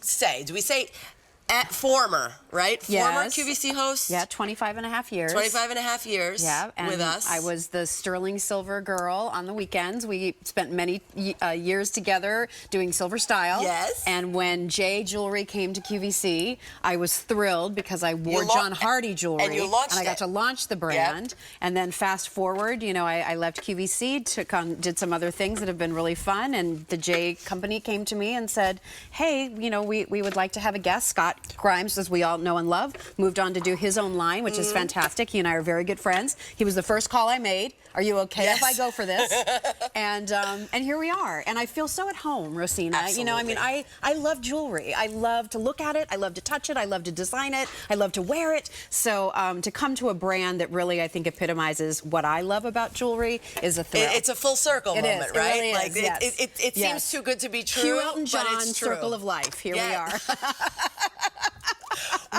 say? Do we say former, right? Former Yes. QVC host? Yeah, 25.5 years. 25.5 years with us. I was the sterling silver girl on the weekends. We spent many years together doing silver style. Yes. And when Jay Jewelry came to QVC, I was thrilled because I wore John Hardy jewelry. And you launched I got to launch the brand. Yep. And then fast forward, you know, I left QVC, did some other things that have been really fun. And the Jay company came to me and said, hey, you know, we would like to have a guest. Scott Grimes, as we all know and love, moved on to do his own line, which is fantastic. He and I are very good friends. He was the first call I made. Are you okay if I go for this? And here we are. And I feel so at home, Rosina. Absolutely. You know, I mean, I love jewelry. I love to look at it. I love to touch it. I love to design it. I love to wear it. So to come to a brand that really, I think, epitomizes what I love about jewelry is a thrill. It's a full circle moment, is. right? It really like is, yes. It seems too good to be true. Cue Elton but John, it's true. Circle of Life. Here we are.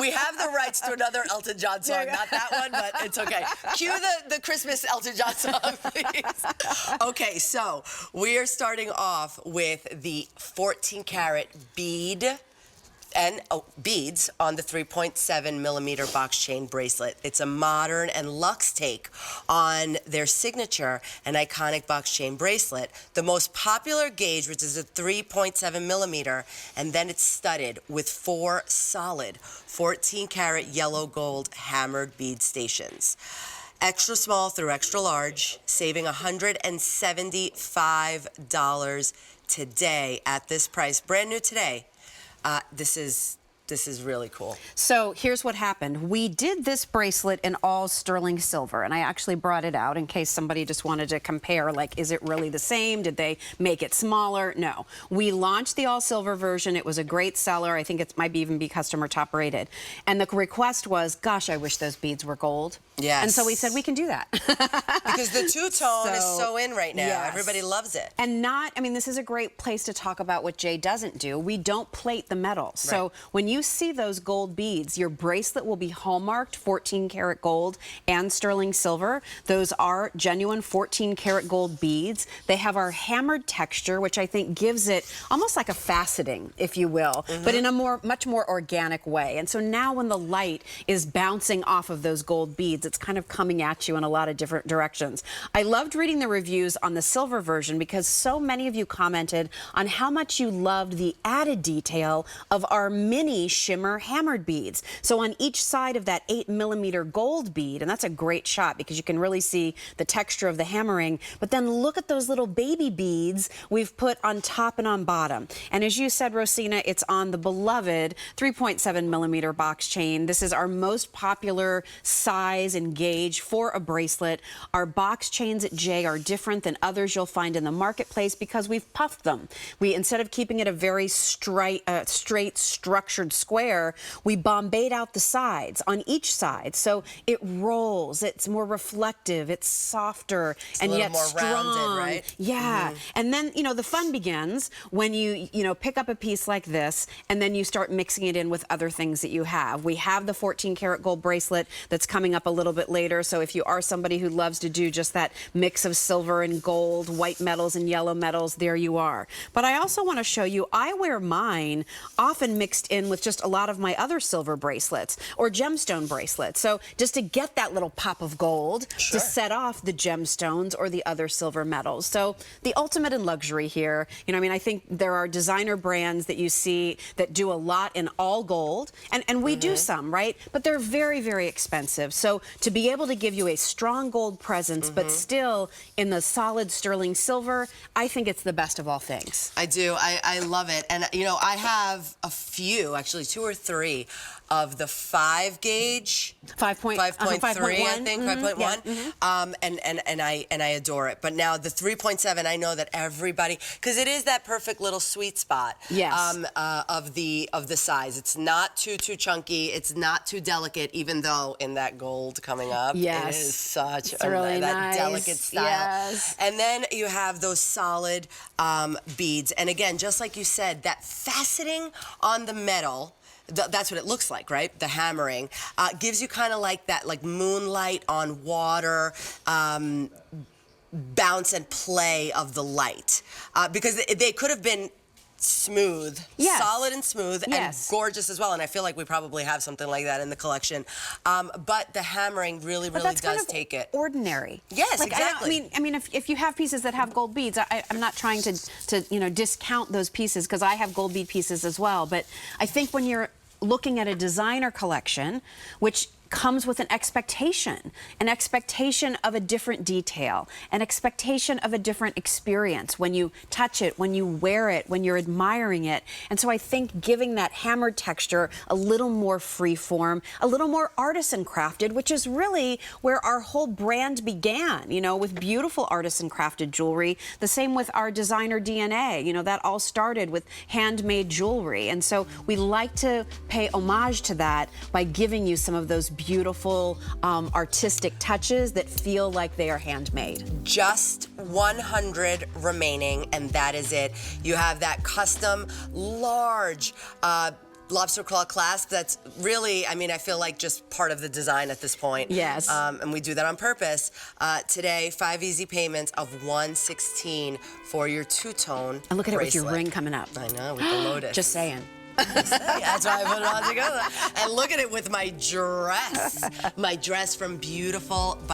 We have the rights to another Elton John song, not that one, but it's okay. Cue the Christmas Elton John song, please. Okay, so we are starting off with the 14-karat bead and beads on the 3.7mm box chain bracelet. It's a modern and luxe take on their signature and iconic box chain bracelet. The most popular gauge, which is a 3.7mm, and then it's studded with 4 solid 14-karat yellow gold hammered bead stations. Extra small through extra large, saving $175 today at this price. Brand new today. This is really cool. So here's what happened. We did this bracelet in all sterling silver, and I actually brought it out in case somebody just wanted to compare, like, is it really the same? Did they make it smaller? No. We launched the all silver version. It was a great seller. I think it might even be customer top rated. And the request was, gosh, I wish those beads were gold. Yes. And so we said we can do that. Because the two-tone is so in right now. Yes. Everybody loves it. And I mean, this is a great place to talk about what Jay doesn't do. We don't plate the metal. Right. So when you see those gold beads, your bracelet will be hallmarked 14-karat gold and sterling silver. Those are genuine 14-karat gold beads. They have our hammered texture, which I think gives it almost like a faceting, if you will, but in a much more organic way. And so now when the light is bouncing off of those gold beads, it's kind of coming at you in a lot of different directions. I loved reading the reviews on the silver version because so many of you commented on how much you loved the added detail of our mini shimmer hammered beads. So on each side of that 8mm gold bead, and that's a great shot because you can really see the texture of the hammering, but then look at those little baby beads we've put on top and on bottom. And as you said, Rosina, it's on the beloved 3.7mm box chain. This is our most popular size and gauge for a bracelet. Our box chains at Jay are different than others you'll find in the marketplace because we've puffed them. Instead of keeping it a very straight structured square, we bombayed out the sides on each side. So it rolls, it's more reflective, it's softer, and yet more strong. Rounded, right? Yeah. And then, you know, the fun begins when you pick up a piece like this and then you start mixing it in with other things that you have. We have the 14-karat gold bracelet that's coming up a little bit later. So if you are somebody who loves to do just that mix of silver and gold, white metals and yellow metals, there you are. But I also want to show you, I wear mine often mixed in with just a lot of my other silver bracelets or gemstone bracelets. So just to get that little pop of gold to set off the gemstones or the other silver metals. So the ultimate in luxury here. You know, I mean, I think there are designer brands that you see that do a lot in all gold, and we do some, right? But they're very, very expensive. So to be able to give you a strong gold presence, but still in the solid sterling silver, I think it's the best of all things. I do. I love it. And, you know, I have a few, actually 2 or 3 of the 5 gauge, 5.3, I think, 5.1, and I adore it. But now the 3.7, I know that everybody, because it is that perfect little sweet spot, of the size. It's not too chunky. It's not too delicate, even though in that gold coming up, it is such really that nice. delicate style. Yes. And then you have those solid beads, and again, just like you said, that faceting on the metal. That's what it looks like, right? The hammering gives you kind of like that, like moonlight on water, bounce and play of the light. Because they could have been smooth, Yes. solid and smooth, Yes. and gorgeous as well. And I feel like we probably have something like that in the collection. But the hammering really that's kind does of take it. ordinary. Yes, like, exactly. I mean, if you have pieces that have gold beads, I'm not trying to discount those pieces, because I have gold bead pieces as well. But I think when you're looking at a designer collection, which comes with an expectation of a different detail, an expectation of a different experience when you touch it, when you wear it, when you're admiring it. And so I think giving that hammered texture a little more free form, a little more artisan crafted, which is really where our whole brand began, with beautiful artisan crafted jewelry. The same with our designer DNA, that all started with handmade jewelry. And so we like to pay homage to that by giving you some of those beautiful artistic touches that feel like they are handmade. Just 100 remaining, and that is it. You have that custom large lobster claw clasp that's really, I feel like just part of the design at this point. Yes. And we do that on purpose. Today, 5 easy payments of $116 for your two-tone And look at it with bracelet. your ring coming up. I know, with the lotus. Just saying. That's why I put it all together. And look at it with my dress from beautiful